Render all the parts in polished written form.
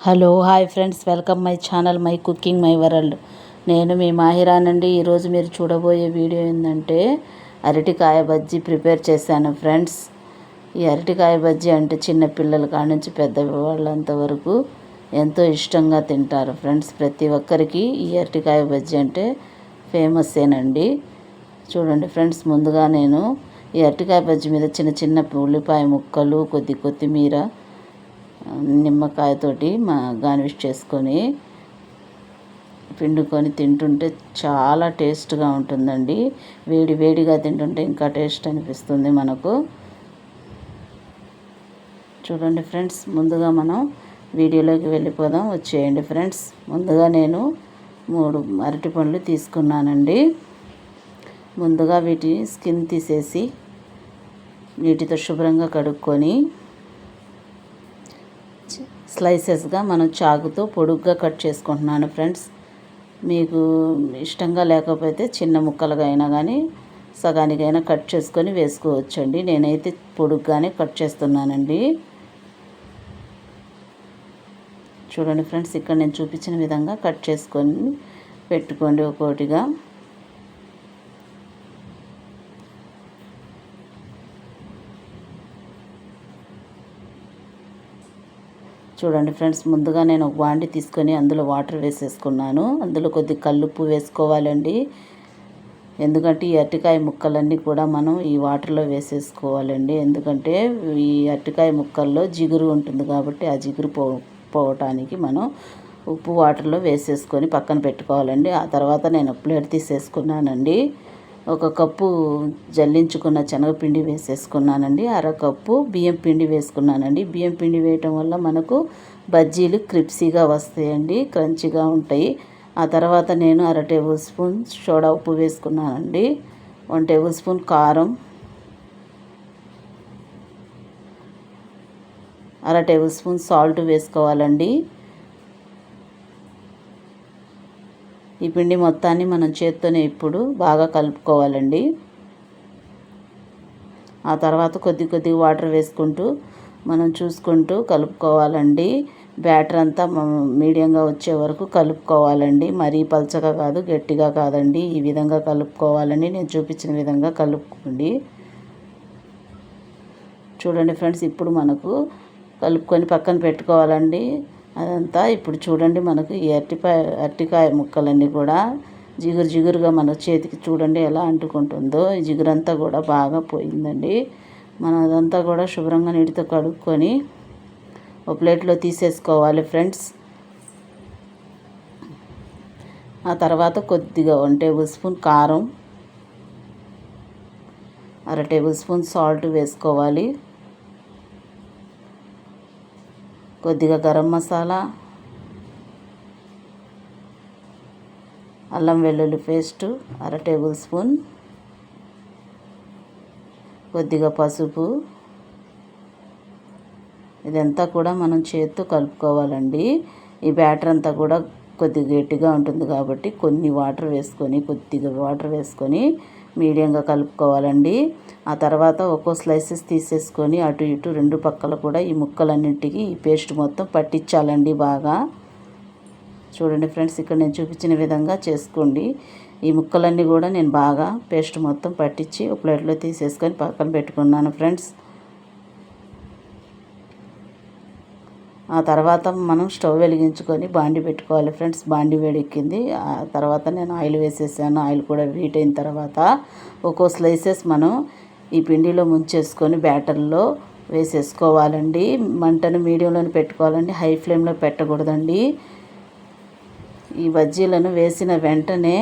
Hello hi friends, welcome my channel my cooking my world. నేను మీ మాహిరానండి. ఈరోజు మీరు చూడబోయే వీడియో ఏంటంటే అరటికాయ బజ్జీ ప్రిపేర్ చేశాను ఫ్రెండ్స్. ఈ అరటికాయ బజ్జీ అంటే చిన్న పిల్లల కాడ నుంచి పెద్ద వాళ్ళంత వరకు ఎంతో ఇష్టంగా తింటారు ఫ్రెండ్స్. ప్రతి ఒక్కరికి ఈ అరటికాయ బజ్జీ అంటే ఫేమస్సేనండి. చూడండి ఫ్రెండ్స్, ముందుగా నేను ఈ అరటికాయ బజ్జీ మీద చిన్న చిన్న ఉల్లిపాయ ముక్కలు, కొత్తిమీర, నిమ్మకాయతోటి గార్నిష్ చేసుకొని పిండుకొని తింటుంటే చాలా టేస్ట్గా ఉంటుందండి. వేడిగా తింటుంటే ఇంకా టేస్ట్ అనిపిస్తుంది మనకు. చూడండి ఫ్రెండ్స్, ముందుగా మనం వీడియోలోకి వెళ్ళిపోదాం. వచ్చేయండి ఫ్రెండ్స్. ముందుగా నేను 3 అరటి పండ్లు తీసుకున్నానండి. ముందుగా వీటి స్కిన్ తీసేసి నీటితో శుభ్రంగా కడుక్కొని స్లైసెస్గా మనం చాకుతో పొడుగ్గా కట్ చేసుకుంటున్నాను ఫ్రెండ్స్. మీకు ఇష్టంగా లేకపోతే చిన్న ముక్కలుగా అయినా కానీ సగానికైనా కట్ చేసుకొని వేసుకోవచ్చండి. నేనైతే పొడుగ్గానే కట్ చేస్తున్నానండి. చూడండి ఫ్రెండ్స్, ఇక్కడ నేను చూపించిన విధంగా కట్ చేసుకొని పెట్టుకోండి ఒక్కొక్కటిగా. చూడండి ఫ్రెండ్స్, ముందుగా నేను ఒక బాండి తీసుకొని అందులో వాటర్ వేసేసుకున్నాను. అందులో కొద్దిగా కల్లుప్పు వేసుకోవాలండి. ఎందుకంటే ఈ అరటికాయ ముక్కలన్నీ కూడా మనం ఈ వాటర్లో వేసేసుకోవాలండి. ఎందుకంటే ఈ అరటికాయ ముక్కల్లో జిగురు ఉంటుంది కాబట్టి ఆ జిగురు పోవటానికి మనం ఉప్పు వాటర్లో వేసేసుకొని పక్కన పెట్టుకోవాలండి. ఆ తర్వాత నేను ప్లేట్ తీసేసుకున్నానండి. 1 కప్పు జల్లించుకున్న శనగపిండి వేసేసుకున్నానండి. 1/2 కప్పు బియ్యం పిండి వేసుకున్నానండి. బియ్యం పిండి వేయటం వల్ల మనకు బజ్జీలు క్రిప్సీగా వస్తాయండి, క్రంచిగా ఉంటాయి. ఆ తర్వాత నేను 1/2 టేబుల్ స్పూన్ సోడా ఉప్పు వేసుకున్నానండి. 1 టేబుల్ స్పూన్ కారం, 1/2 టేబుల్ స్పూన్ సాల్ట్ వేసుకోవాలండి. ఈ పిండి మొత్తాన్ని మనం చేత్తోనే ఇప్పుడు బాగా కలుపుకోవాలండి. ఆ తర్వాత కొద్దిగా వాటర్ వేసుకుంటూ మనం చూసుకుంటూ కలుపుకోవాలండి. బ్యాటర్ అంతా మీడియంగా వచ్చే వరకు కలుపుకోవాలండి. మరీ పల్చగా కాదు, గట్టిగా కాదండి. ఈ విధంగా కలుపుకోవాలండి. నేను చూపించిన విధంగా కలుపుకోండి. చూడండి ఫ్రెండ్స్, ఇప్పుడు మనకు కలుపుకొని పక్కన పెట్టుకోవాలండి. అదంతా ఇప్పుడు చూడండి, మనకు ఈ అరటికాయ ముక్కలన్నీ కూడా జిగురుగా మన చేతికి చూడండి ఎలా అంటుకుంటుందో. ఈ జిగురంతా కూడా బాగా పోయిందండి. మనం అదంతా కూడా శుభ్రంగా నీటితో కడుక్కొని ఒక ప్లేట్లో తీసేసుకోవాలి ఫ్రెండ్స్. ఆ తర్వాత కొద్దిగా 1 టేబుల్ స్పూన్ కారం, 1/2 టేబుల్ స్పూన్ సాల్ట్ వేసుకోవాలి. కొద్దిగా గరం మసాలా, అల్లం వెల్లుల్లి పేస్టు 1/2 టేబుల్ స్పూన్, కొద్దిగా పసుపు. ఇదంతా కూడా మనం చేత్తో కలుపుకోవాలండి. ఈ బ్యాటర్ అంతా కూడా కొద్దిగా గట్టిగా ఉంటుంది కాబట్టి కొద్దిగా వాటర్ వేసుకొని మీడియంగా కలుపుకోవాలండి. ఆ తర్వాత ఒక్కో స్లైసెస్ తీసేసుకొని అటు ఇటు 2 పక్కల కూడా ఈ ముక్కలన్నింటికి ఈ పేస్ట్ మొత్తం పట్టించాలండి బాగా. చూడండి ఫ్రెండ్స్, ఇక్కడ నేను చూపించిన విధంగా చేసుకోండి. ఈ ముక్కలన్నీ కూడా నేను బాగా పేస్ట్ మొత్తం పట్టించి ఒక ప్లేట్లో తీసేసుకొని పక్కన పెట్టుకున్నాను ఫ్రెండ్స్. ఆ తర్వాత మనం స్టవ్ వెలిగించుకొని బాండి పెట్టుకోవాలి ఫ్రెండ్స్. బాండి వేడెక్కింది. ఆ తర్వాత నేను ఆయిల్ వేసేసాను. ఆయిల్ కూడా హీట్ అయిన తర్వాత ఒక్కో స్లైసెస్ మనం ఈ పిండిలో ముంచేసుకొని బ్యాటర్లో వేసేసుకోవాలండి. మంటను మీడియంలోనే పెట్టుకోవాలండి, హై ఫ్లేమ్లో పెట్టకూడదండి. ఈ బజ్జీలను వేసిన వెంటనే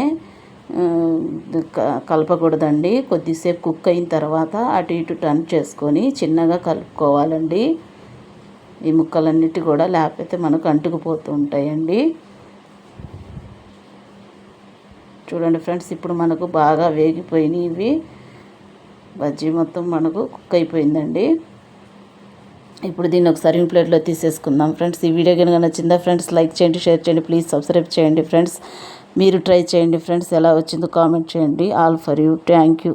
కలపకూడదండి. కొద్దిసేపు కుక్ అయిన తర్వాత అటు ఇటు టర్న్ చేసుకొని చిన్నగా కలుపుకోవాలండి. ఈ ముక్కలన్నిటి కూడా లేకపోతే మనకు అంటుకుపోతూ ఉంటాయండి. చూడండి ఫ్రెండ్స్, ఇప్పుడు మనకు బాగా వేగిపోయినాయి. ఇవి బజ్జీ మొత్తం మనకు కుక్ అయిపోయిందండి. ఇప్పుడు దీన్ని ఒక సర్వింగ్ ప్లేట్లో తీసేసుకుందాం ఫ్రెండ్స్. ఈ వీడియో కనుక నచ్చిందా ఫ్రెండ్స్, లైక్ చేయండి, షేర్ చేయండి, ప్లీజ్ సబ్స్క్రైబ్ చేయండి ఫ్రెండ్స్. మీరు ట్రై చేయండి ఫ్రెండ్స్. ఎలా వచ్చిందో కామెంట్ చేయండి. All for you. Thank you.